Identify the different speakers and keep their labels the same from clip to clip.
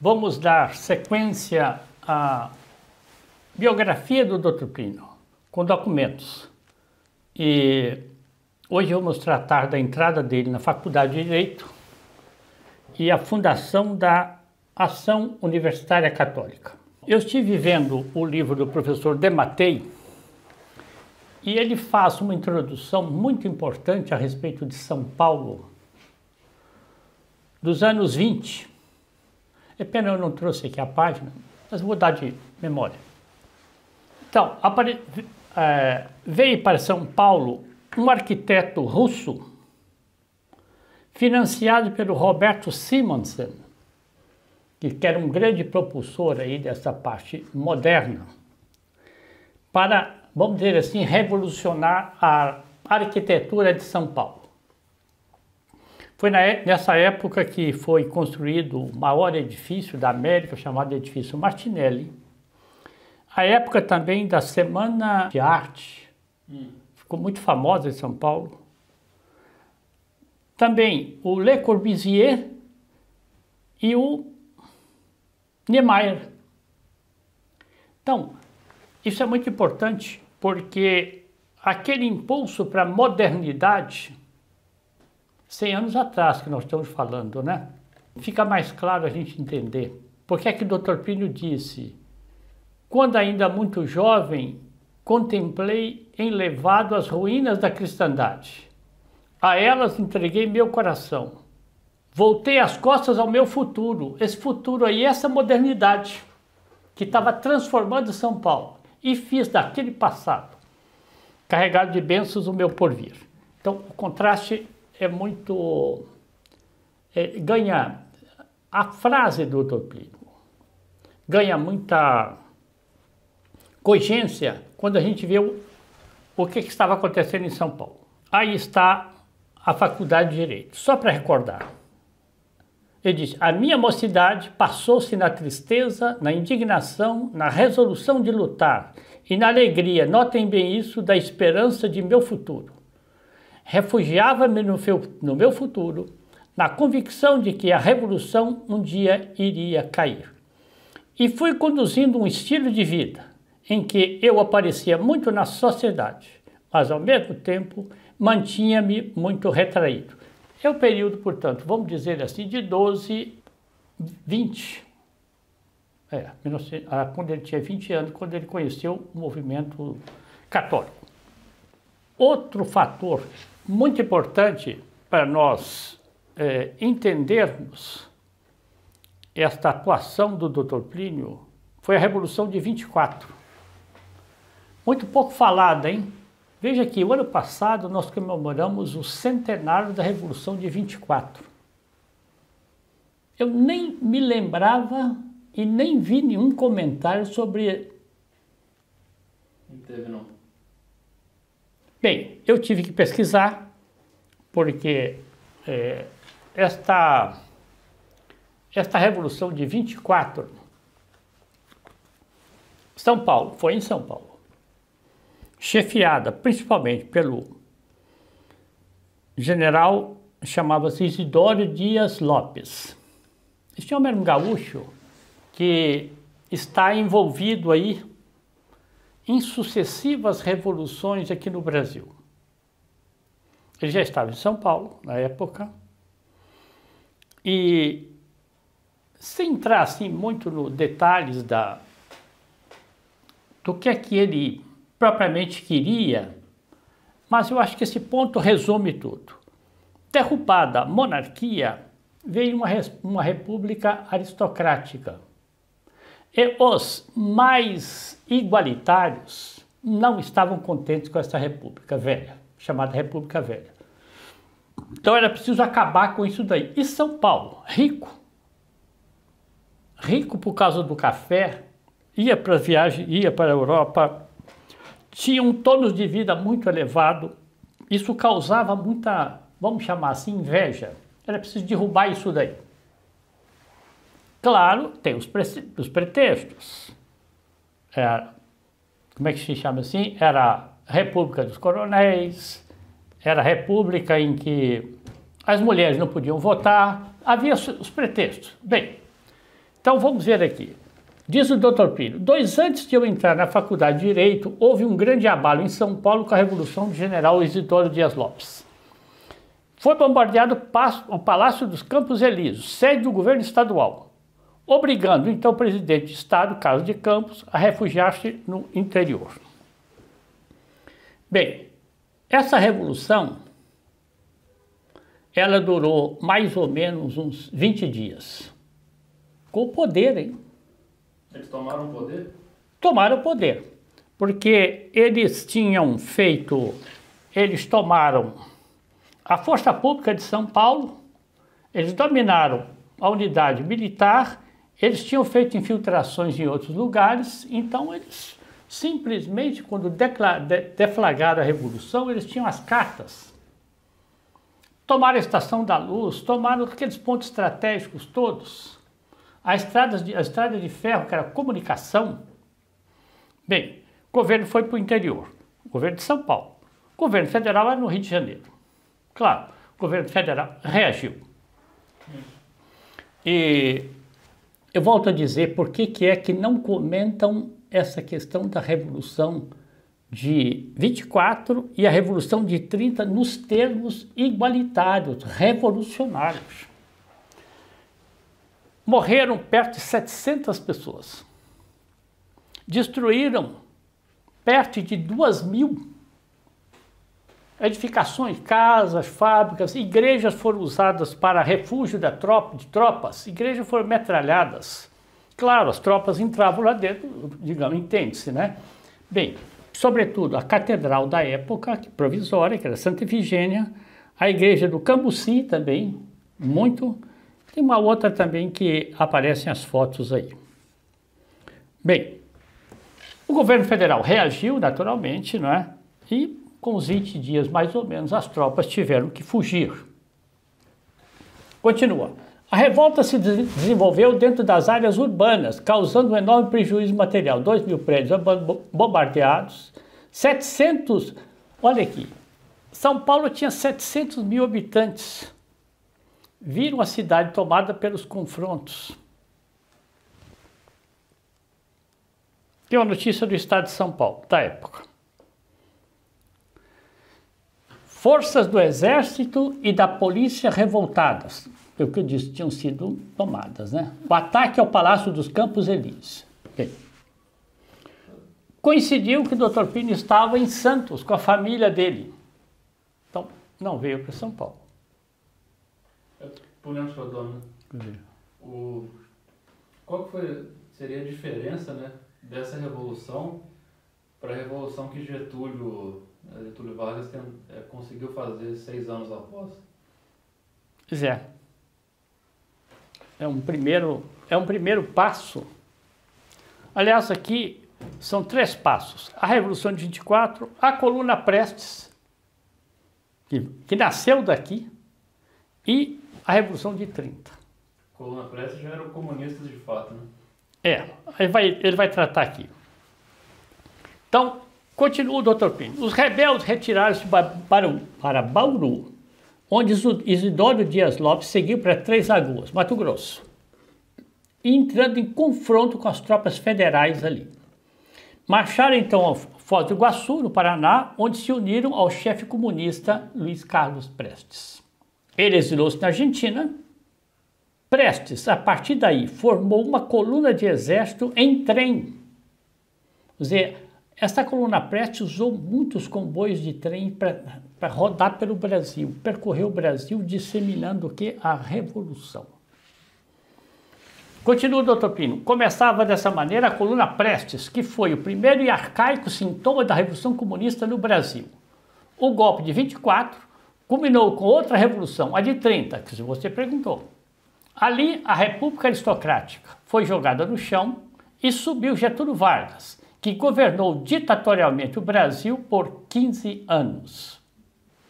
Speaker 1: Vamos dar sequência à biografia do Dr. Plínio, com documentos. E hoje vamos tratar da entrada dele na Faculdade de Direito e a fundação da Ação Universitária Católica. Eu estive vendo o livro do professor De Mattei e ele faz uma introdução muito importante a respeito de São Paulo dos anos 20. É pena eu não trouxe aqui a página, mas vou dar de memória. Então, veio para São Paulo um arquiteto russo financiado pelo Roberto Simonsen, que era um grande propulsor aí dessa parte moderna, para, vamos dizer assim, revolucionar a arquitetura de São Paulo. Foi nessa época que foi construído o maior edifício da América, chamado Edifício Martinelli. A época também da Semana de Arte, ficou muito famosa em São Paulo. Também o Le Corbusier e o Niemeyer. Então, isso é muito importante porque aquele impulso para a modernidade, 100 anos atrás que nós estamos falando, né? Fica mais claro a gente entender. Por que é que o Dr. Plínio disse: quando ainda muito jovem, contemplei enlevado as ruínas da cristandade. A elas entreguei meu coração. Voltei as costas ao meu futuro. Esse futuro aí, essa modernidade que estava transformando São Paulo. E fiz daquele passado, carregado de bênçãos, o meu porvir. Então, o contraste é muito... ganha... A frase do Dr. Plínio ganha muita cogência quando a gente vê o que estava acontecendo em São Paulo. Aí está a Faculdade de Direito. Só para recordar. Ele diz: a minha mocidade passou-se na tristeza, na indignação, na resolução de lutar e na alegria, notem bem isso, da esperança de meu futuro. Refugiava-me no meu futuro, na convicção de que a revolução um dia iria cair. E fui conduzindo um estilo de vida em que eu aparecia muito na sociedade, mas ao mesmo tempo mantinha-me muito retraído. É o período, portanto, vamos dizer assim, de 12, 20. Quando ele tinha 20 anos, quando ele conheceu o movimento católico. Outro fator muito importante para nós entendermos esta atuação do Dr. Plínio foi a Revolução de 24. Muito pouco falada, hein? Veja que o ano passado nós comemoramos o centenário da Revolução de 24. Eu nem me lembrava e nem vi nenhum comentário sobre...
Speaker 2: Não teve, não.
Speaker 1: Bem, eu tive que pesquisar, porque esta Revolução de 24, São Paulo, foi em São Paulo, chefiada principalmente pelo general, chamava-se Isidoro Dias Lopes. Este homem era um gaúcho que está envolvido aí em sucessivas revoluções aqui no Brasil. Ele já estava em São Paulo, na época, e sem entrar assim muito nos detalhes do que é que ele propriamente queria, mas eu acho que esse ponto resume tudo. Derrubada a monarquia, veio uma república aristocrática. E os mais igualitários não estavam contentes com essa república velha, chamada República Velha. Então era preciso acabar com isso daí. E São Paulo, rico por causa do café, ia para as viagens, ia para a Europa, tinha um tônus de vida muito elevado, isso causava muita, vamos chamar assim, inveja. Era preciso derrubar isso daí. Claro, tem os pretextos. Como é que se chama assim? Era a República dos Coronéis, era a República em que as mulheres não podiam votar, havia os pretextos. Bem, Então vamos ver aqui. Diz o Dr. Plínio, 2 antes de eu entrar na faculdade de Direito, houve um grande abalo em São Paulo com a Revolução do General Isidoro Dias Lopes. Foi bombardeado o Palácio dos Campos Elíseos, sede do governo estadual, obrigando então o presidente de Estado, Carlos de Campos, a refugiar-se no interior. Bem, essa revolução, ela durou mais ou menos uns 20 dias. Com poder, hein?
Speaker 2: Eles tomaram o poder?
Speaker 1: Tomaram o poder, porque eles tomaram a Força Pública de São Paulo, eles dominaram a unidade militar, eles tinham feito infiltrações em outros lugares, então eles simplesmente, quando deflagraram a Revolução, eles tinham as cartas. Tomaram a Estação da Luz, tomaram aqueles pontos estratégicos todos, a estrada de ferro, que era comunicação. Bem, o governo foi para o interior, o governo de São Paulo. O governo federal era no Rio de Janeiro. Claro, o governo federal reagiu. E eu volto a dizer por que é que não comentam essa questão da Revolução de 24 e a Revolução de 30 nos termos igualitários, revolucionários. Morreram perto de 700 pessoas. Destruíram perto de 2.000 edificações, casas, fábricas, igrejas foram usadas para refúgio de tropas, igrejas foram metralhadas. Claro, as tropas entravam lá dentro, digamos, entende-se, né? Bem, sobretudo a catedral da época, provisória, que era Santa Efigênia, a igreja do Cambuci também, muito. Tem uma outra também que aparecem as fotos aí. Bem, o governo federal reagiu naturalmente, não é? E com os 20 dias mais ou menos as tropas tiveram que fugir. Continua. A revolta se desenvolveu dentro das áreas urbanas, causando um enorme prejuízo material. 2.000 prédios bombardeados, 700... Olha aqui, São Paulo tinha 700.000 habitantes. Viram a cidade tomada pelos confrontos. Tem uma notícia do estado de São Paulo, da época. Forças do Exército e da Polícia revoltadas. O que eu disse, tinham sido tomadas, né? O ataque ao Palácio dos Campos Elíseos. Bem, coincidiu que o Dr. Plínio estava em Santos com a família dele. Então, não veio para São Paulo.
Speaker 2: Por onde foi, dona? Qual seria a diferença, né, dessa revolução para a revolução que Getúlio Vargas conseguiu fazer 6 anos após?
Speaker 1: Pois é. É um primeiro passo. Aliás, aqui são 3 passos. A Revolução de 24, a Coluna Prestes, que nasceu daqui, e a Revolução de 30.
Speaker 2: Coluna Prestes já eram comunistas de fato, né?
Speaker 1: Ele vai tratar aqui. Então, continua o Dr. Plínio. Os rebeldes retiraram-se para Bauru, onde Isidoro Dias Lopes seguiu para Três Lagoas, Mato Grosso, entrando em confronto com as tropas federais ali. Marcharam então ao Foz do Iguaçu, no Paraná, onde se uniram ao chefe comunista Luiz Carlos Prestes. Ele exilou-se na Argentina. Prestes, a partir daí, formou uma coluna de exército em trem. Quer dizer, essa coluna Prestes usou muitos comboios de trem para rodar pelo Brasil, percorreu o Brasil disseminando o que? A Revolução. Continua o Dr. Plínio. Começava dessa maneira a coluna Prestes, que foi o primeiro e arcaico sintoma da Revolução Comunista no Brasil. O golpe de 24 culminou com outra revolução, a de 30, que você perguntou. Ali, a República Aristocrática foi jogada no chão e subiu Getúlio Vargas, que governou ditatorialmente o Brasil por 15 anos.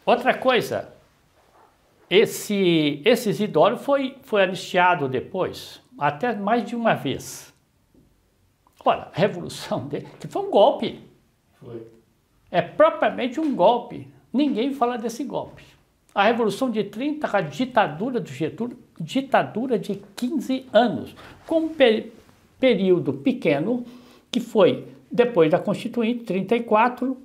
Speaker 1: Outra coisa, esse Isidoro foi anistiado depois, até mais de uma vez. Olha, a revolução dele, que foi um golpe.
Speaker 2: Foi.
Speaker 1: É propriamente um golpe. Ninguém fala desse golpe. A Revolução de 30, a ditadura do Getúlio, ditadura de 15 anos, com um período pequeno, que foi depois da Constituinte, 34,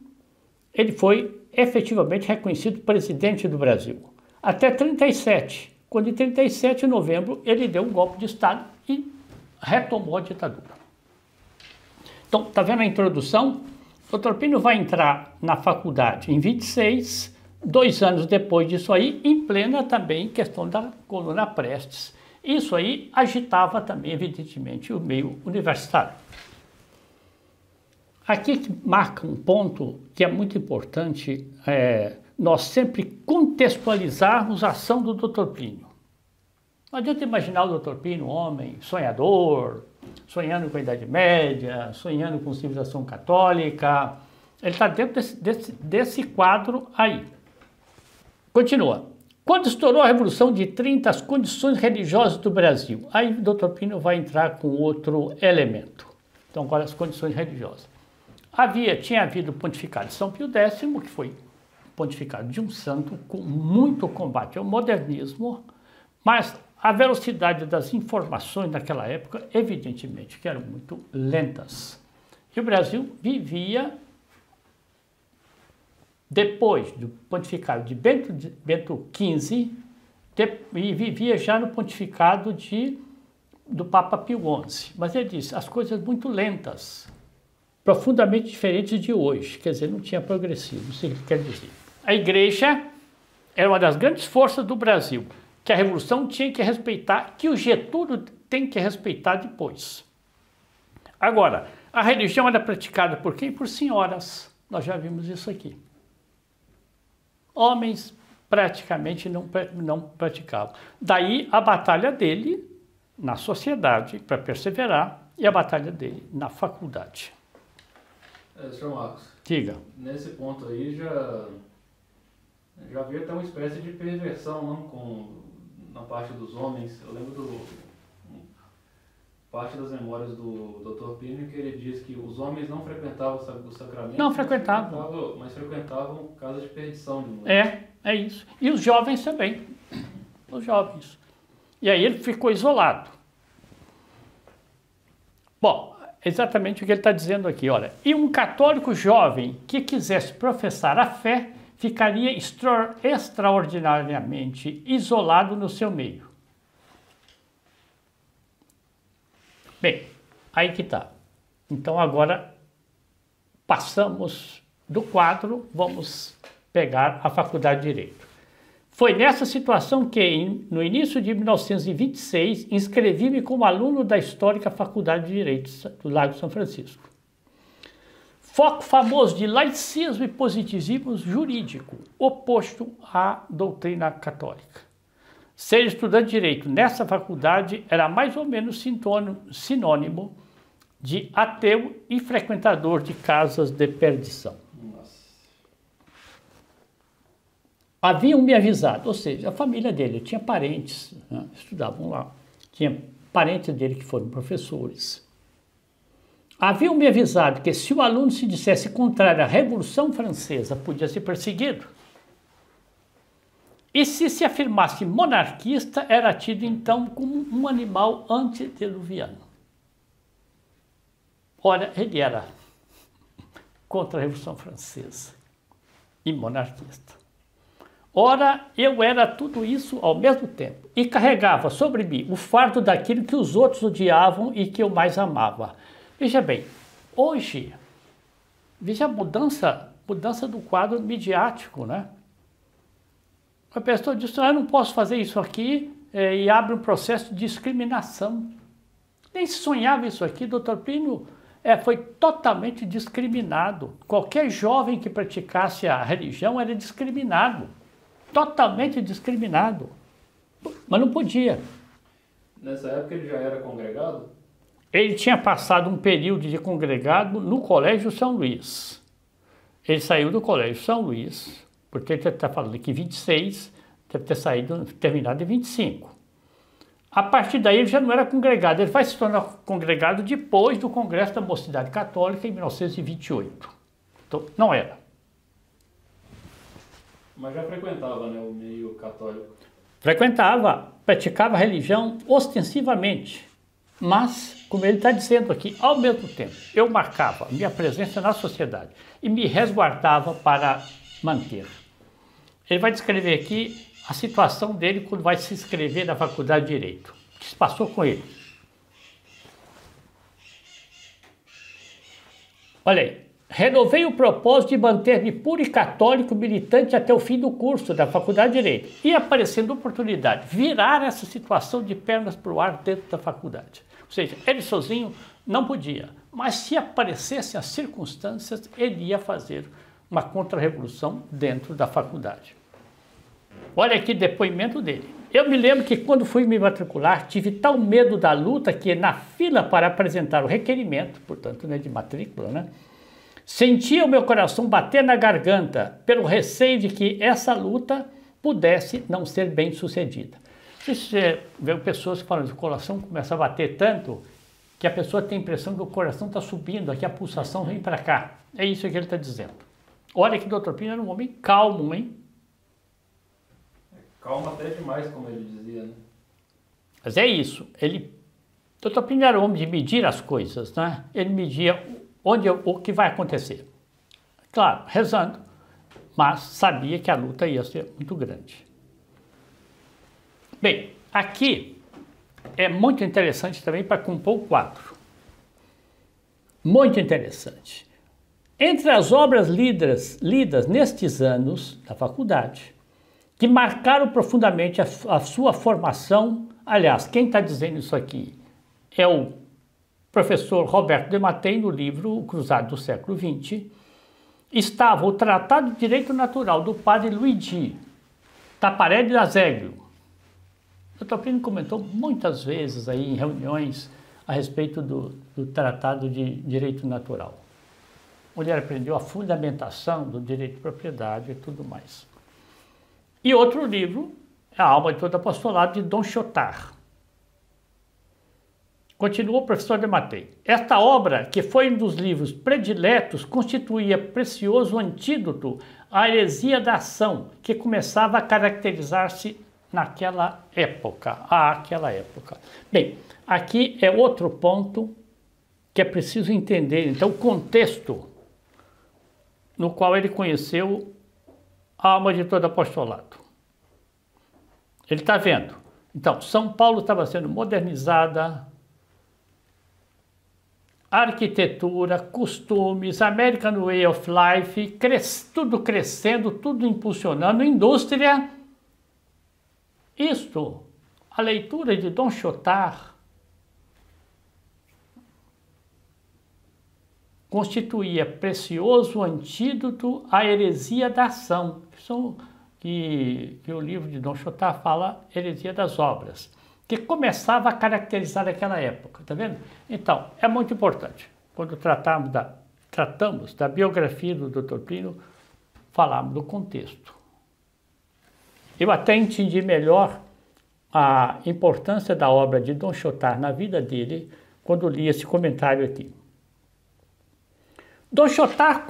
Speaker 1: ele foi efetivamente reconhecido presidente do Brasil. Até 37, quando em 37 de novembro ele deu um golpe de Estado e retomou a ditadura. Então, está vendo a introdução? O Dr. Plínio vai entrar na faculdade em 26, 2 anos depois disso aí, em plena também questão da coluna Prestes. Isso aí agitava também, evidentemente, o meio universitário. Aqui marca um ponto que é muito importante, nós sempre contextualizarmos a ação do Dr. Plínio. Não adianta imaginar o Dr. Plínio um homem sonhador, sonhando com a Idade Média, sonhando com civilização católica. Ele está dentro desse quadro aí. Continua. Quando estourou a Revolução de 30, as condições religiosas do Brasil. Aí o Dr. Plínio vai entrar com outro elemento. Então, agora as condições religiosas. Tinha havido o pontificado de São Pio X, que foi pontificado de um santo com muito combate ao modernismo, mas a velocidade das informações naquela época, evidentemente, que eram muito lentas. E o Brasil vivia, depois do pontificado de Bento XV, e vivia já no pontificado do Papa Pio XI. Mas ele disse, as coisas muito lentas, profundamente diferentes de hoje, quer dizer, não tinha progressivo, isso que quer dizer. A igreja era uma das grandes forças do Brasil, que a Revolução tinha que respeitar, que o Getúlio tem que respeitar depois. Agora, a religião era praticada por quem? Por senhoras, nós já vimos isso aqui. Homens praticamente não praticavam. Daí a batalha dele na sociedade para perseverar e a batalha dele na faculdade.
Speaker 2: Sr. Marcos,
Speaker 1: diga.
Speaker 2: Nesse ponto aí já havia até uma espécie de perversão, não? Na parte dos homens. Eu lembro parte das memórias do Dr. Plínio, que ele diz que os homens não frequentavam o sacramento.
Speaker 1: Não frequentavam.
Speaker 2: Mas frequentavam casas de perdição de mulher.
Speaker 1: É isso. E os jovens também. Os jovens. E aí ele ficou isolado. Bom, exatamente o que ele está dizendo aqui, olha. E um católico jovem que quisesse professar a fé ficaria extraordinariamente isolado no seu meio. Bem, aí que está. Então agora passamos do quadro, vamos pegar a Faculdade de Direito. Foi nessa situação que, no início de 1926, inscrevi-me como aluno da histórica Faculdade de Direito do Largo São Francisco. Foco famoso de laicismo e positivismo jurídico, oposto à doutrina católica. Ser estudante de Direito nessa faculdade era mais ou menos sinônimo de ateu e frequentador de casas de perdição. Haviam me avisado, ou seja, a família dele tinha parentes, né, estudavam lá, tinha parentes dele que foram professores. Haviam me avisado que se o aluno se dissesse contrário à Revolução Francesa, podia ser perseguido. E se afirmasse monarquista, era tido então como um animal antediluviano. Ora, ele era contra a Revolução Francesa e monarquista. Ora, eu era tudo isso ao mesmo tempo e carregava sobre mim o fardo daquilo que os outros odiavam e que eu mais amava. Veja bem, hoje, veja a mudança do quadro midiático, né? A pessoa diz, eu não posso fazer isso aqui, e abre um processo de discriminação. Nem se sonhava isso aqui, Dr. Plínio foi totalmente discriminado. Qualquer jovem que praticasse a religião era discriminado, totalmente discriminado, mas não podia.
Speaker 2: Nessa época ele já era congregado?
Speaker 1: Ele tinha passado um período de congregado no Colégio São Luís. Ele saiu do Colégio São Luís, porque ele está falando aqui 26, deve ter terminado em 25. A partir daí ele já não era congregado, ele vai se tornar congregado depois do Congresso da Mocidade Católica em 1928. Então, não era.
Speaker 2: Mas já frequentava, né, o meio católico?
Speaker 1: Frequentava, praticava a religião ostensivamente. Mas, como ele está dizendo aqui, ao mesmo tempo, eu marcava minha presença na sociedade e me resguardava para manter. Ele vai descrever aqui a situação dele quando vai se inscrever na faculdade de Direito. O que se passou com ele? Olha aí. Renovei o propósito de manter-me puro e católico militante até o fim do curso da Faculdade de Direito. E aparecendo oportunidade, virar essa situação de pernas para o ar dentro da faculdade. Ou seja, ele sozinho não podia, mas se aparecessem as circunstâncias, ele ia fazer uma contra-revolução dentro da faculdade. Olha aqui o depoimento dele. Eu me lembro que quando fui me matricular, tive tal medo da luta que na fila para apresentar o requerimento, portanto, né, de matrícula, né? Sentia o meu coração bater na garganta pelo receio de que essa luta pudesse não ser bem sucedida. Você vê pessoas que falam que o coração começa a bater tanto que a pessoa tem a impressão que o coração está subindo, aqui a pulsação vem para cá. É isso que ele está dizendo. Olha que o Dr. Plínio era um homem calmo, hein?
Speaker 2: Calma até demais, como ele dizia, né?
Speaker 1: Mas é isso. O Dr. Plínio era um homem de medir as coisas, né? Ele media o que vai acontecer. Claro, rezando, mas sabia que a luta ia ser muito grande. Bem, aqui é muito interessante também para compor o quadro. Muito interessante. Entre as obras lidas nestes anos da faculdade, que marcaram profundamente a sua formação, aliás, quem está dizendo isso aqui é o professor Roberto de Mattei, no livro O Cruzado do Século XX, estava o Tratado de Direito Natural do padre Luigi Taparelli Azeglio. O Dr. Plínio comentou muitas vezes aí em reuniões a respeito do Tratado de Direito Natural. A mulher aprendeu a fundamentação do direito de propriedade e tudo mais. E outro livro é A Alma de Todo Apostolado, de Dom Chotard. Continuou o professor de Mattei. Esta obra, que foi um dos livros prediletos, constituía precioso antídoto à heresia da ação, que começava a caracterizar-se naquela época, Bem, aqui é outro ponto que é preciso entender. Então, o contexto no qual ele conheceu a alma de todo apostolado. Ele está vendo. Então, São Paulo estava sendo modernizada, arquitetura, costumes, American Way of Life, tudo crescendo, tudo impulsionando, indústria. Isto, a leitura de Dom Chotard constituía precioso antídoto à heresia da ação, que o livro de Dom Chotard fala heresia das obras, que começava a caracterizar aquela época, tá vendo? Então, é muito importante, quando tratamos da biografia do Dr. Plínio, falarmos do contexto. Eu até entendi melhor a importância da obra de Dom Chotard na vida dele, quando li esse comentário aqui. Dom Chotard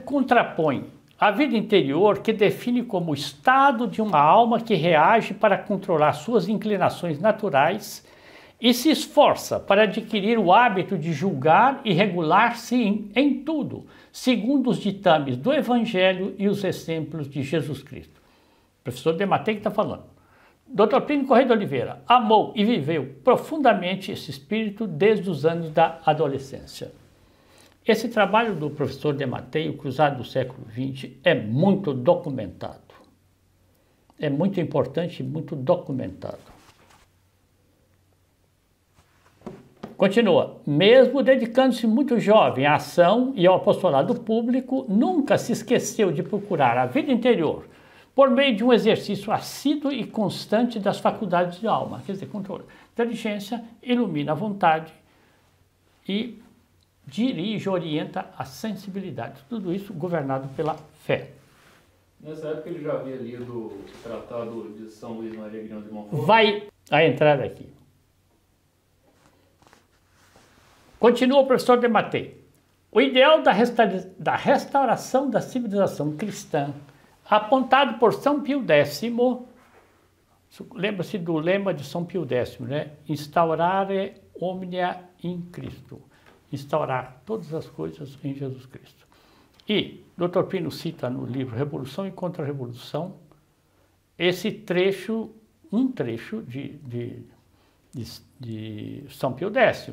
Speaker 1: contrapõe a vida interior, que define como o estado de uma alma que reage para controlar suas inclinações naturais e se esforça para adquirir o hábito de julgar e regular-se em tudo, segundo os ditames do Evangelho e os exemplos de Jesus Cristo. O professor de Mattei está falando. Dr. Plínio Correia de Oliveira amou e viveu profundamente esse espírito desde os anos da adolescência. Esse trabalho do professor de Mattei, O Cruzado do Século XX, é muito documentado. É muito importante e muito documentado. Continua. Mesmo dedicando-se muito jovem à ação e ao apostolado público, nunca se esqueceu de procurar a vida interior por meio de um exercício assíduo e constante das faculdades de alma. Quer dizer, controle. Inteligência ilumina a vontade e dirige, orienta a sensibilidade. Tudo isso governado pela fé.
Speaker 2: Nessa época ele já havia lido o Tratado de São Luís Maria Grignion de Montfort?
Speaker 1: Vai a entrar aqui. Continua o professor de Mattei. O ideal da restauração da civilização cristã apontado por São Pio X, lembra-se do lema de São Pio X, né? Instaurare omnia in Cristo, instaurar todas as coisas em Jesus Cristo. E Dr. Plínio cita no livro Revolução e Contra-Revolução esse trecho, um trecho de São Pio X.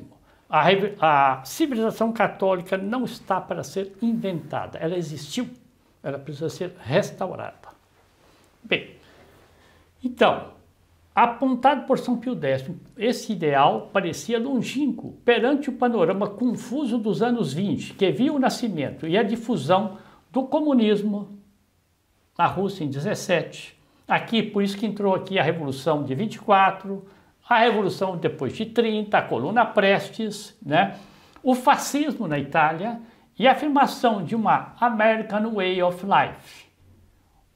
Speaker 1: A civilização católica não está para ser inventada, ela existiu, ela precisa ser restaurada. Bem, então, apontado por São Pio X, esse ideal parecia longínquo perante o panorama confuso dos anos 20, que viu o nascimento e a difusão do comunismo na Rússia em 17. Aqui, por isso que entrou aqui a Revolução de 24, a Revolução depois de 30, a Coluna Prestes, né? O fascismo na Itália e a afirmação de uma American Way of Life,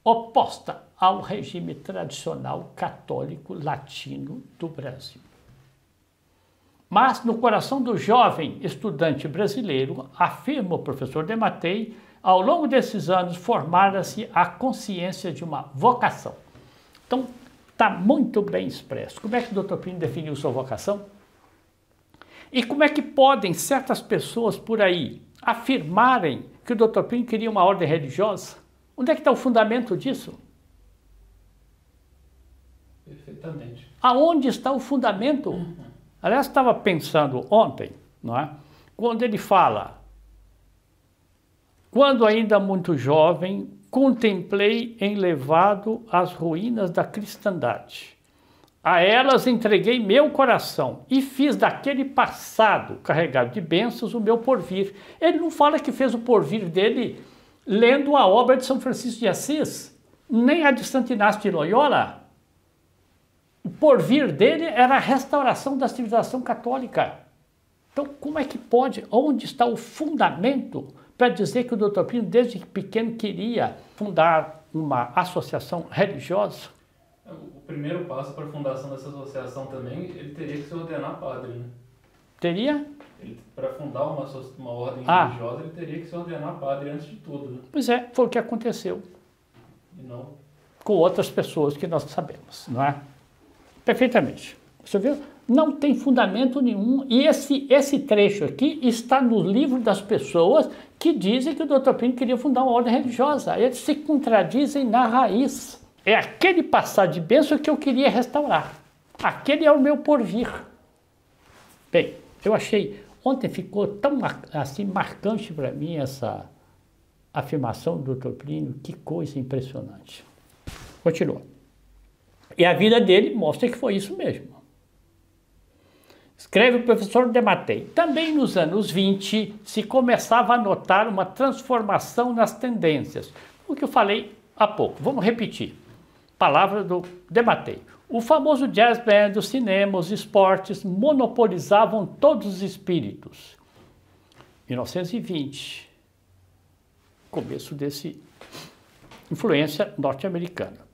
Speaker 1: oposta ao regime tradicional católico latino do Brasil. Mas no coração do jovem estudante brasileiro, afirma o professor Dematei, ao longo desses anos formara-se a consciência de uma vocação. Então, está muito bem expresso. Como é que o Dr. Plínio definiu sua vocação? E como é que podem certas pessoas por aí afirmarem que o Dr. Plínio queria uma ordem religiosa? Onde é que está o fundamento disso?
Speaker 2: Perfeitamente.
Speaker 1: Aonde está o fundamento? Aliás, estava pensando ontem, não é? Quando ele fala: quando ainda muito jovem, contemplei enlevado as ruínas da cristandade. A elas entreguei meu coração e fiz daquele passado carregado de bênçãos o meu porvir. Ele não fala que fez o porvir dele lendo a obra de São Francisco de Assis, nem a de Santo Inácio de Loyola. O porvir dele era a restauração da civilização católica. Então, como é que pode, onde está o fundamento para dizer que o Dr. Plínio, desde pequeno, queria fundar uma associação religiosa?
Speaker 2: O primeiro passo para a fundação dessa associação também, ele teria que se ordenar padre, né?
Speaker 1: Teria?
Speaker 2: Para fundar uma ordem religiosa, ele teria que se ordenar padre antes de tudo, né?
Speaker 1: Pois é, foi o que aconteceu.
Speaker 2: E não...
Speaker 1: Com outras pessoas que nós sabemos, não é? Perfeitamente. Você viu? Não tem fundamento nenhum. E esse trecho aqui está no livro das pessoas que dizem que o Dr. Plínio queria fundar uma ordem religiosa. Eles se contradizem na raiz. É aquele passado de bênção que eu queria restaurar. Aquele é o meu porvir. Bem, eu achei... Ontem ficou tão assim marcante para mim essa afirmação do Dr. Plínio. Que coisa impressionante. Continua. E a vida dele mostra que foi isso mesmo. Escreve o professor Dematei. Também nos anos 20 se começava a notar uma transformação nas tendências. O que eu falei há pouco. Vamos repetir. Palavra do Dematei. O famoso jazz band, o cinema, os esportes monopolizavam todos os espíritos. 1920. Começo desse influência norte-americana.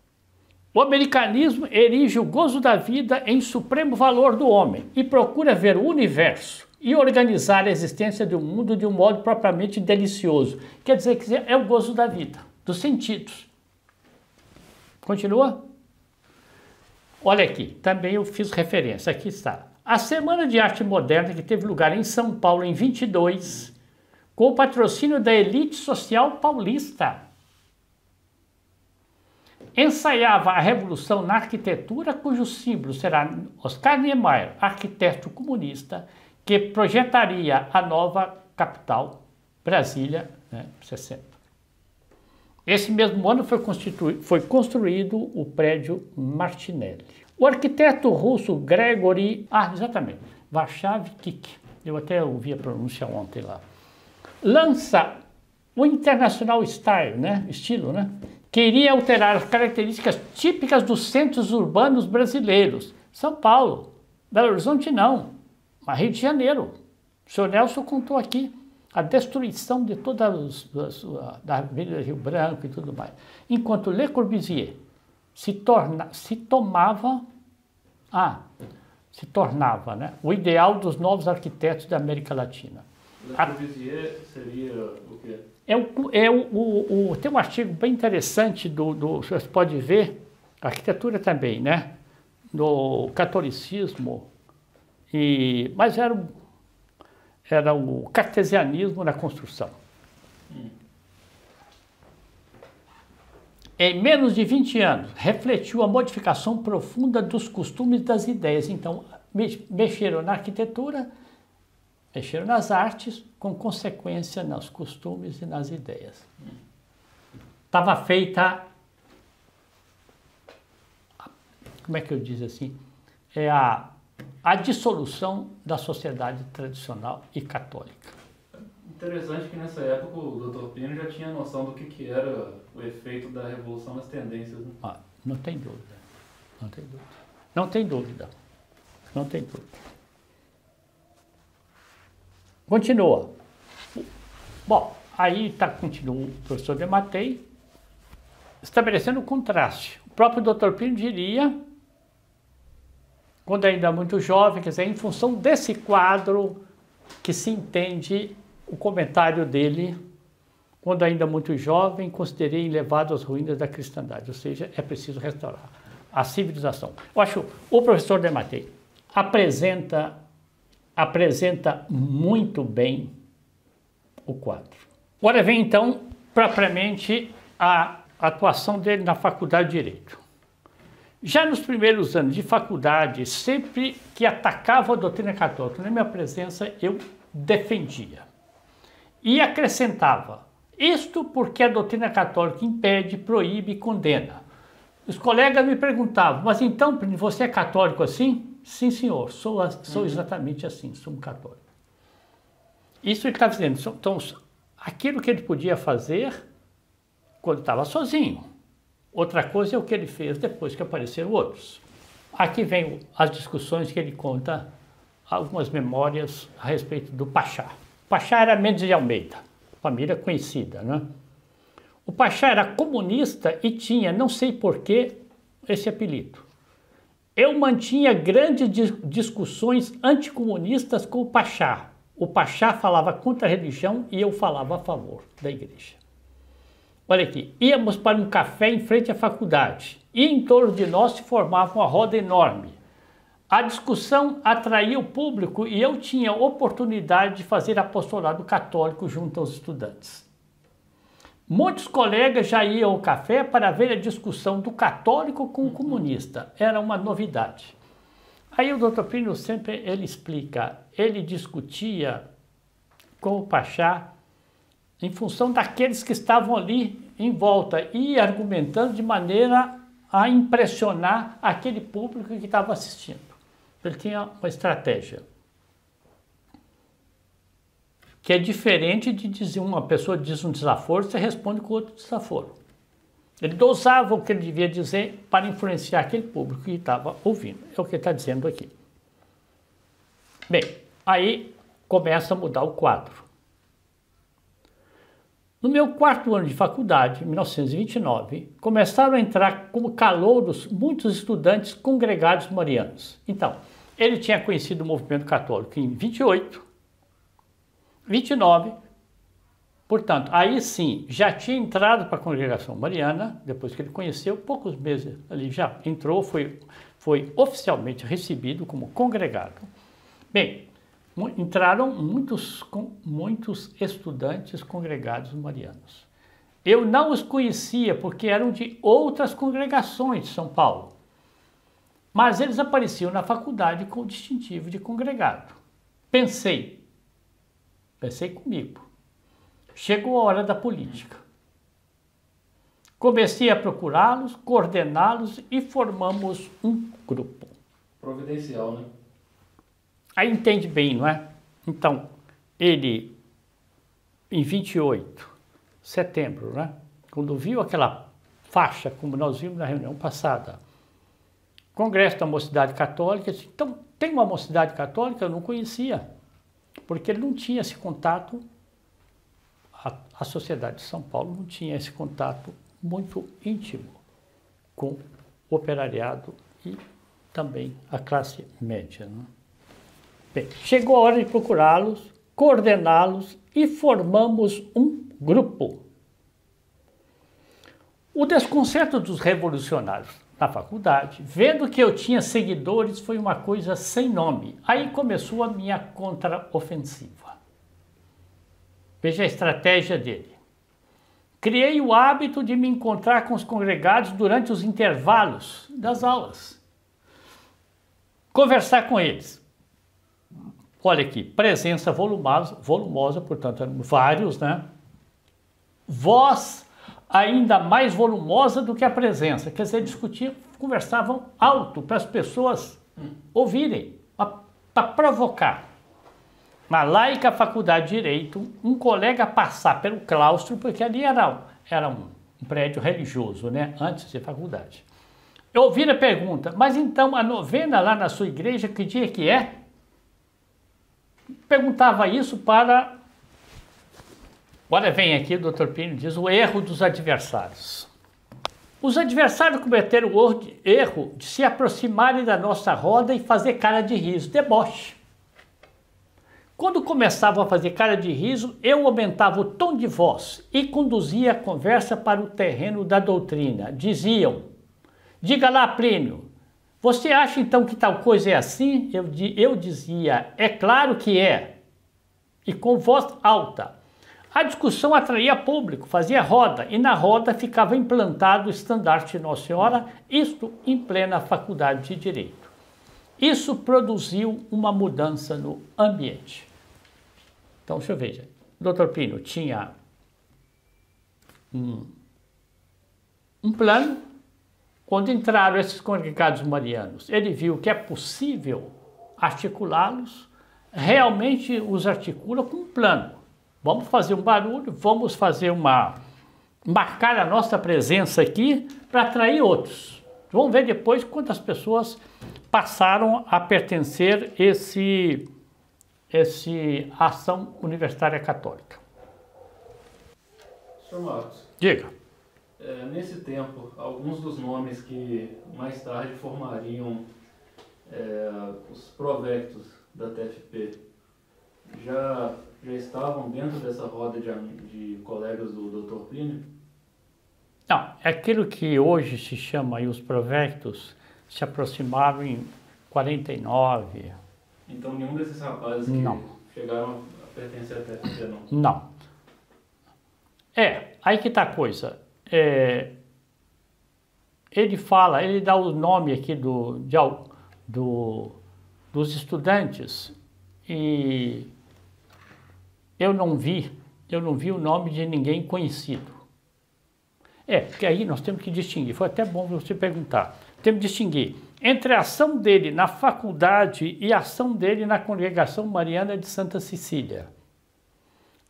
Speaker 1: O americanismo erige o gozo da vida em supremo valor do homem e procura ver o universo e organizar a existência de um mundo de um modo propriamente delicioso. Quer dizer que é o gozo da vida, dos sentidos. Continua? Olha aqui, também eu fiz referência, aqui está. A Semana de Arte Moderna, que teve lugar em São Paulo em 22, com o patrocínio da elite social paulista, ensaiava a revolução na arquitetura, cujo símbolo será Oscar Niemeyer, arquiteto comunista, que projetaria a nova capital, Brasília, 60. Esse mesmo ano foi construído o prédio Martinelli. O arquiteto russo Gregory, exatamente, Varshavik, eu até ouvi a pronúncia ontem lá, lança o International Style, estilo, queria alterar as características típicas dos centros urbanos brasileiros. São Paulo, Belo Horizonte não, mas Rio de Janeiro. O senhor Nelson contou aqui a destruição de todas da Avenida Rio Branco e tudo mais. Enquanto Le Corbusier se tornava o ideal dos novos arquitetos da América Latina.
Speaker 2: Le Corbusier seria o quê?
Speaker 1: Tem um artigo bem interessante você pode ver, arquitetura também, né? Do catolicismo, mas era o cartesianismo na construção. Em menos de 20 anos, refletiu a modificação profunda dos costumes e das ideias. Então, mexeram na arquitetura, mexeram nas artes, com consequência nos costumes e nas ideias. Estava feita, como é que eu diz assim, a dissolução da sociedade tradicional e católica.
Speaker 2: Interessante que nessa época o Dr. Plínio já tinha noção do que era o efeito da revolução nas tendências. Né?
Speaker 1: Não tem dúvida, não tem dúvida. Não tem dúvida, não tem dúvida. Continua. Bom, aí continua o professor Dematei, estabelecendo o contraste. O próprio Dr. Plínio diria, quando ainda muito jovem, quer dizer, em função desse quadro que se entende o comentário dele, quando ainda muito jovem, considerei elevado às ruínas da cristandade, ou seja, é preciso restaurar a civilização. Eu acho o professor Dematei apresenta muito bem o quadro. Agora vem então, propriamente, a atuação dele na Faculdade de Direito. Já nos primeiros anos de faculdade, sempre que atacava a doutrina católica, na minha presença, eu defendia. E acrescentava, isto porque a doutrina católica impede, proíbe e condena. Os colegas me perguntavam, mas então, você é católico assim? Sim, senhor, sou exatamente assim, sou um católico. Isso ele está dizendo, então, aquilo que ele podia fazer quando estava sozinho. Outra coisa é o que ele fez depois que apareceram outros. Aqui vem as discussões que ele conta, algumas memórias a respeito do Pachá. O Pachá era Mendes de Almeida, família conhecida, né? O Pachá era comunista e tinha, não sei porquê, esse apelido. Eu mantinha grandes discussões anticomunistas com o Pachá. O Pachá falava contra a religião e eu falava a favor da igreja. Olha aqui, íamos para um café em frente à faculdade e em torno de nós se formava uma roda enorme. A discussão atraía o público e eu tinha oportunidade de fazer apostolado católico junto aos estudantes. Muitos colegas já iam ao café para ver a discussão do católico com o comunista. Era uma novidade. Aí o Dr. Plínio sempre ele explica, ele discutia com o Pachá em função daqueles que estavam ali em volta e argumentando de maneira a impressionar aquele público que estava assistindo. Ele tinha uma estratégia que é diferente de dizer uma pessoa diz um desaforo, você responde com outro desaforo. Ele dosava o que ele devia dizer para influenciar aquele público que estava ouvindo. É o que ele está dizendo aqui. Bem, aí começa a mudar o quadro. No meu quarto ano de faculdade, em 1929, começaram a entrar como calouros muitos estudantes congregados marianos. Então, ele tinha conhecido o movimento católico em 28, 29, portanto, aí sim, já tinha entrado para a congregação mariana, depois que ele conheceu, poucos meses ali já entrou, foi oficialmente recebido como congregado. Bem, entraram muitos estudantes congregados marianos. Eu não os conhecia porque eram de outras congregações de São Paulo, mas eles apareciam na faculdade com o distintivo de congregado. Pensei comigo, chegou a hora da política. Comecei a procurá-los, coordená-los e formamos um grupo.
Speaker 2: Providencial, né?
Speaker 1: Aí entende bem, não é? Então, ele, em 28 de setembro, né? Quando viu aquela faixa, como nós vimos na reunião passada, Congresso da Mocidade Católica, disse, então, tem uma mocidade católica? Eu não conhecia, porque ele não tinha esse contato, a sociedade de São Paulo não tinha esse contato muito íntimo com o operariado e também a classe média, né? Bem, chegou a hora de procurá-los coordená-los e formamos um grupo. O desconcerto dos revolucionários na faculdade, vendo que eu tinha seguidores, foi uma coisa sem nome. Aí começou a minha contraofensiva. Veja a estratégia dele. Criei o hábito de me encontrar com os congregados durante os intervalos das aulas. Conversar com eles. Olha aqui, presença volumosa, portanto, vários, né? Voz ainda mais volumosa do que a presença. Quer dizer, discutiam, conversavam alto para as pessoas ouvirem, para provocar. Na laica Faculdade de Direito, um colega passar pelo claustro, porque ali era um prédio religioso, né? Antes de ser faculdade. Eu ouvi a pergunta, mas então a novena lá na sua igreja, que dia que é? Perguntava isso para... Agora vem aqui, o Dr. Plínio diz, o erro dos adversários. Os adversários cometeram o erro de se aproximarem da nossa roda e fazer cara de riso, deboche. Quando começavam a fazer cara de riso, eu aumentava o tom de voz e conduzia a conversa para o terreno da doutrina. Diziam, diga lá, Plínio, você acha então que tal coisa é assim? Eu dizia, é claro que é. E com voz alta. A discussão atraía público, fazia roda, e na roda ficava implantado o estandarte de Nossa Senhora, isto em plena Faculdade de Direito. Isso produziu uma mudança no ambiente. Então, deixa eu ver, gente. O Dr. Plínio tinha um plano. Quando entraram esses congregados marianos, ele viu que é possível articulá-los, realmente os articula com um plano. Vamos fazer um barulho, vamos fazer marcar a nossa presença aqui para atrair outros. Vamos ver depois quantas pessoas passaram a pertencer esse Ação Universitária Católica.
Speaker 2: Sr. Marcos.
Speaker 1: Diga.
Speaker 2: Nesse tempo, alguns dos nomes que mais tarde formariam os provectos da TFP já estavam dentro dessa roda de colegas do Dr. Plínio?
Speaker 1: Não, aquilo que hoje se chama aí os provectos se aproximaram em 49.
Speaker 2: Então nenhum desses rapazes que chegaram a pertencer à TFP, não?
Speaker 1: Não. Aí que tá a coisa. Ele dá o nome aqui dos estudantes e eu não vi o nome de ninguém conhecido. Porque aí nós temos que distinguir, foi até bom você perguntar, temos que distinguir entre a ação dele na faculdade e a ação dele na Congregação Mariana de Santa Cecília.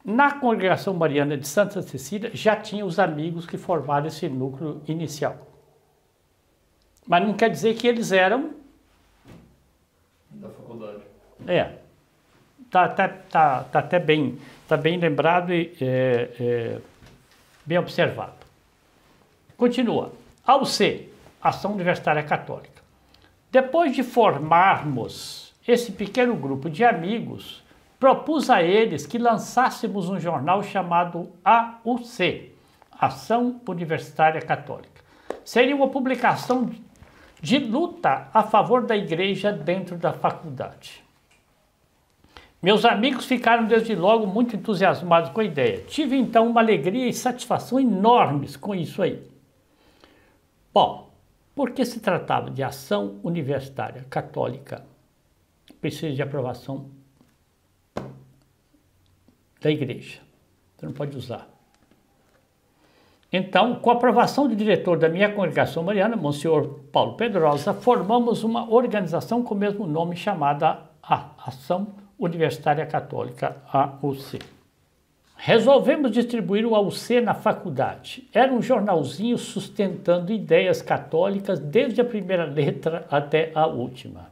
Speaker 1: Na Congregação Mariana de Santa Cecília já tinha os amigos que formaram esse núcleo inicial. Mas não quer dizer que eles eram...
Speaker 2: da faculdade.
Speaker 1: Tá até bem lembrado e bem observado. Continua. AUC, Ação Universitária Católica. Depois de formarmos esse pequeno grupo de amigos, propus a eles que lançássemos um jornal chamado AUC, Ação Universitária Católica. Seria uma publicação de luta a favor da igreja dentro da faculdade. Meus amigos ficaram desde logo muito entusiasmados com a ideia. Tive então uma alegria e satisfação enormes com isso aí. Bom, porque se tratava de ação universitária católica, precisa de aprovação da igreja. Você não pode usar. Então, com a aprovação do diretor da minha congregação mariana, Monsenhor Paulo Pedrosa, formamos uma organização com o mesmo nome chamada Ação Universitária Católica, AUC. Resolvemos distribuir o AUC na faculdade. Era um jornalzinho sustentando ideias católicas desde a primeira letra até a última.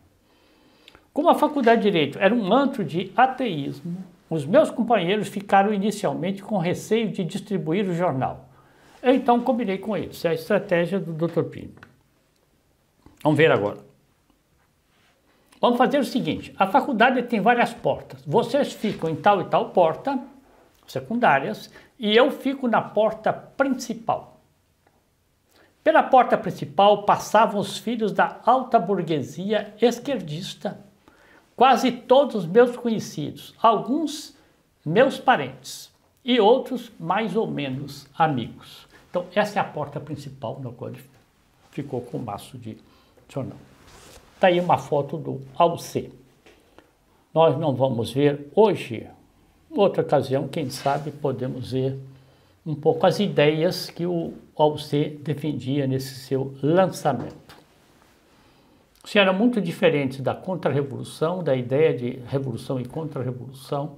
Speaker 1: Como a faculdade de Direito era um antro de ateísmo, os meus companheiros ficaram inicialmente com receio de distribuir o jornal. Eu então combinei com eles, é a estratégia do Dr. Plínio. Vamos ver agora. vamos fazer o seguinte, a faculdade tem várias portas. Vocês ficam em tal e tal porta, secundárias, e eu fico na porta principal. Pela porta principal passavam os filhos da alta burguesia esquerdista, quase todos meus conhecidos, alguns meus parentes e outros mais ou menos amigos. Então essa é a porta principal na qual ele ficou com o maço de jornal. Está aí uma foto do Alcê. Nós não vamos ver hoje, outra ocasião, quem sabe podemos ver um pouco as ideias que o Alcê defendia nesse seu lançamento. Se eram muito diferentes da contra-revolução, da ideia de revolução e contra-revolução,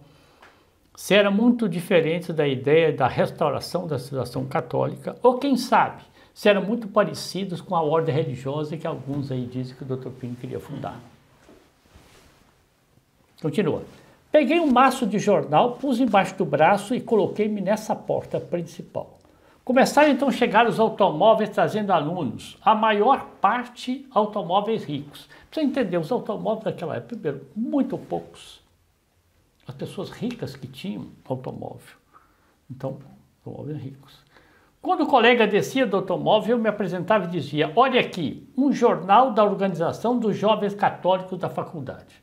Speaker 1: se eram muito diferentes da ideia da restauração da civilização católica, ou quem sabe, se eram muito parecidos com a ordem religiosa que alguns aí dizem que o Dr. Plínio queria fundar. Continua. Peguei um maço de jornal, pus embaixo do braço e coloquei-me nessa porta principal. Começaram então a chegar os automóveis trazendo alunos, a maior parte automóveis ricos. Para você entender, os automóveis daquela época, primeiro, muito poucos. As pessoas ricas que tinham automóvel. Então, automóveis ricos. Quando o colega descia do automóvel, eu me apresentava e dizia, olha aqui, um jornal da Organização dos Jovens Católicos da Faculdade.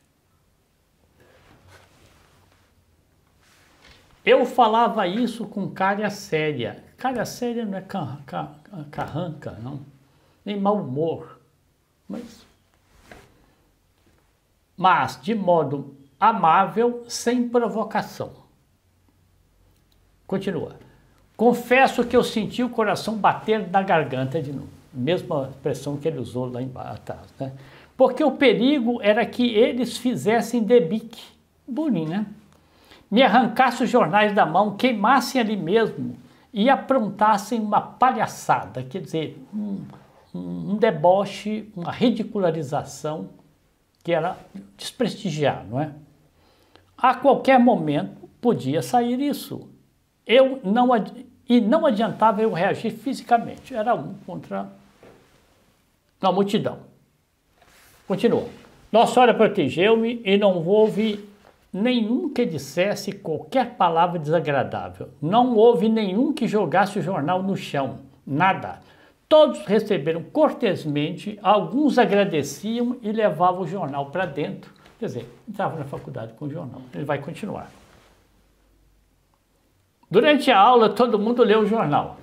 Speaker 1: Eu falava isso com cara séria. Cara séria não é carranca, não. Nem mau humor. Mas de modo amável, sem provocação. Continua. Confesso que eu senti o coração bater na garganta de novo. Mesma expressão que ele usou lá embaixo atrás, né? Porque o perigo era que eles fizessem debique. Bullying, né? Me arrancassem os jornais da mão, queimassem ali mesmo e aprontassem uma palhaçada, quer dizer, um deboche, uma ridicularização que era desprestigiar, não é? A qualquer momento podia sair isso. Não adiantava eu reagir fisicamente, era um contra a multidão. Continua. Nossa Senhora protegeu-me e não houve nenhum que dissesse qualquer palavra desagradável. Não houve nenhum que jogasse o jornal no chão. Nada. Todos receberam cortesmente, alguns agradeciam e levavam o jornal para dentro. Quer dizer, entrava na faculdade com o jornal. Ele vai continuar. Durante a aula, todo mundo leu o jornal.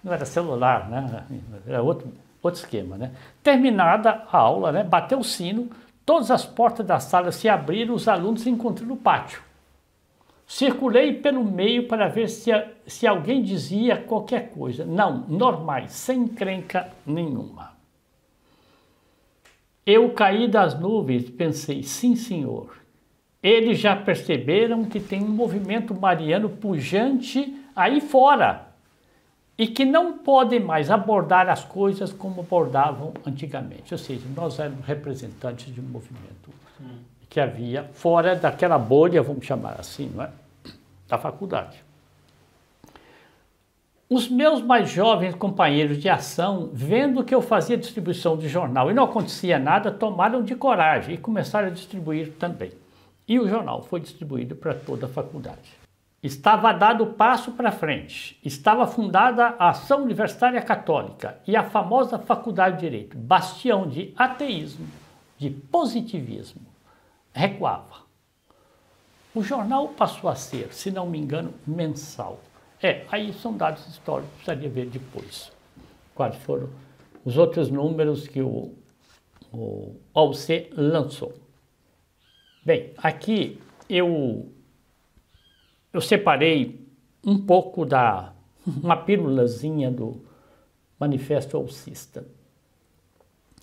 Speaker 1: Não era celular, né? Era outro esquema, né? Terminada a aula, né? Bateu o sino, todas as portas da sala se abriram, os alunos se encontraram no pátio. Circulei pelo meio para ver se alguém dizia qualquer coisa. Não, normais, sem encrenca nenhuma. Eu caí das nuvens, pensei, sim senhor. Eles já perceberam que tem um movimento mariano pujante aí fora e que não podem mais abordar as coisas como abordavam antigamente. Ou seja, nós éramos representantes de um movimento que havia fora daquela bolha, vamos chamar assim, não é? Da faculdade. Os meus mais jovens companheiros de ação, vendo que eu fazia distribuição de jornal e não acontecia nada, tomaram de coragem e começaram a distribuir também. E o jornal foi distribuído para toda a faculdade. Estava dado passo para frente. Estava fundada a Ação Universitária Católica e a famosa Faculdade de Direito, bastião de ateísmo, de positivismo, recuava. O jornal passou a ser, se não me engano, mensal. Aí são dados históricos, precisaria ver depois quais foram os outros números que o Alcê lançou. Bem, aqui eu separei um pouco uma pílulazinha do Manifesto Alcista.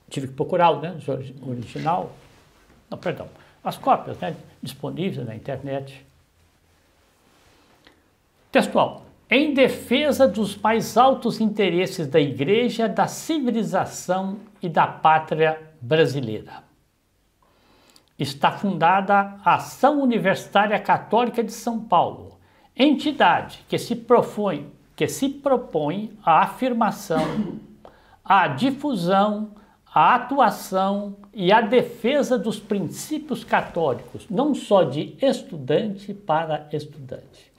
Speaker 1: Tive que procurar, né, o original. Não, perdão. As cópias, né, disponíveis na internet. Textual. Em defesa dos mais altos interesses da Igreja, da civilização e da pátria brasileira. Está fundada a Ação Universitária Católica de São Paulo, entidade que se propõe a afirmação, a difusão, a atuação e a defesa dos princípios católicos, não só de estudante para estudante,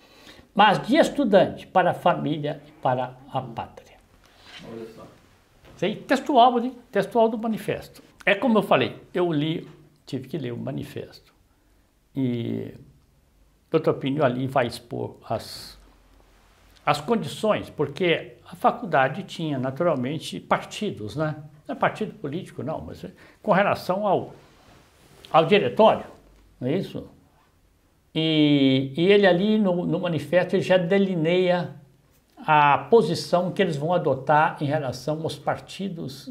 Speaker 1: mas de estudante para a família e para a pátria.
Speaker 2: Olha só.
Speaker 1: Textual do manifesto. É como eu falei, eu li, tive que ler o manifesto. E o Dr. Plínio ali vai expor as condições, porque a faculdade tinha naturalmente partidos, né? Não é partido político não, mas com relação ao diretório, não é isso? E ele ali no manifesto ele já delineia a posição que eles vão adotar em relação aos partidos,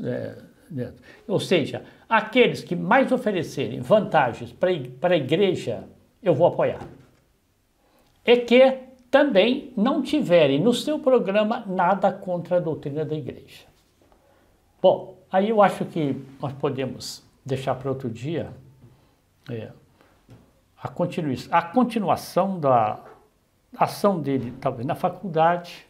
Speaker 1: ou seja, aqueles que mais oferecerem vantagens para a igreja, eu vou apoiar. E que também não tiverem no seu programa nada contra a doutrina da igreja. Bom, aí eu acho que nós podemos deixar para outro dia a continuação da ação dele, talvez na faculdade.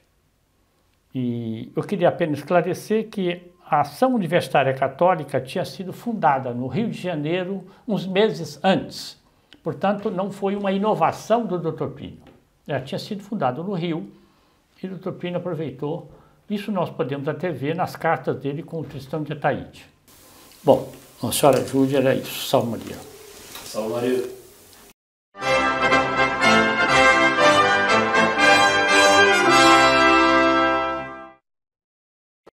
Speaker 1: E eu queria apenas esclarecer que a Ação Universitária Católica tinha sido fundada no Rio de Janeiro uns meses antes. Portanto, não foi uma inovação do Dr. Plínio. Ela tinha sido fundada no Rio e o Dr. Plínio aproveitou. Isso nós podemos até ver nas cartas dele com o Tristão de Ataíde. Bom, a senhora Júlia era isso. Salve Maria.
Speaker 2: Salve Maria.